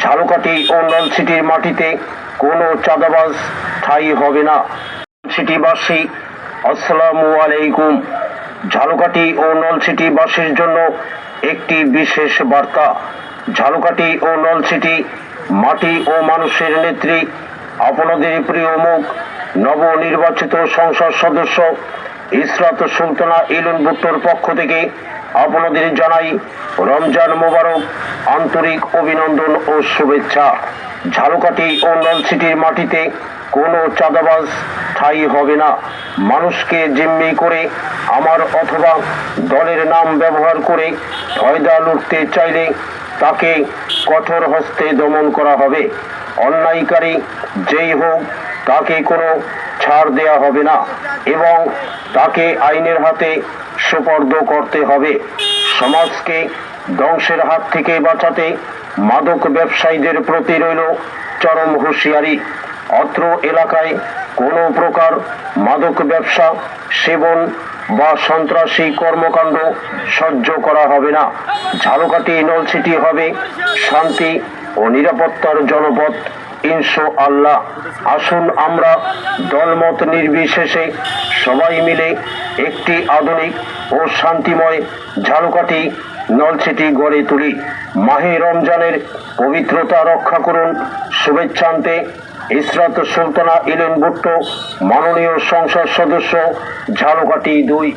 ঝালকাঠি ও নলছিটির মাটিতে কোনো চাঁদাবাজ ঠাঁই হবে না। নলছিটিবাসী আসসালামু আলাইকুম। ঝালকাঠি ও নলছিটিবাসীর জন্য একটি বিশেষ বার্তা। ঝালকাঠি ও নলছিটি মাটি ও মানুষের নেত্রী, আপনাদের প্রিয় মুখ, নবনির্বাচিত সংসদ সদস্য ইসরাত সুলতানা ইলন ভুট্টোর পক্ষ থেকে আপনাদের জানাই রমজান মোবারক, আন্তরিক অভিনন্দন ও শুভেচ্ছা। ঝালকাঠি ও নলছিটির মাটিতে কোনো চাঁদাবাজ ঠাঁই হবে না। মানুষকে জিম্মি করে আমার অথবা দলের নাম ব্যবহার করে ফয়দা লুটতে চাইলে তাকে কঠোর হস্তে দমন করা হবে। অন্যায়কারী যেই হোক তাকে কোনো ছাড় দেয়া হবে না এবং তাকে আইনের হাতে সোপর্দ করতে হবে। সমাজকে ধ্বংসের হাত থেকে বাঁচাতে মাদক ব্যবসায়ীদের প্রতি রইল চরম হুঁশিয়ারি। অত্র এলাকায় কোনো প্রকার মাদক ব্যবসা, সেবন বা সন্ত্রাসী কর্মকাণ্ড সহ্য করা হবে না। ঝালকাঠি নলছিটি হবে শান্তি ও নিরাপত্তার জনপদ ইনশাআল্লাহ। আসুন আমরা দলমত নির্বিশেষে সবাই মিলে একটি আধুনিক ও শান্তিময় ঝালকাঠি নলছিটি গড়ে তুলি। মাহে রমজানের পবিত্রতা রক্ষা করুন। শুভেচ্ছান্তে ইসরাত সুলতানা ইলন ভুট্টো, মাননীয় সংসদ সদস্য, ঝালকাঠি 2।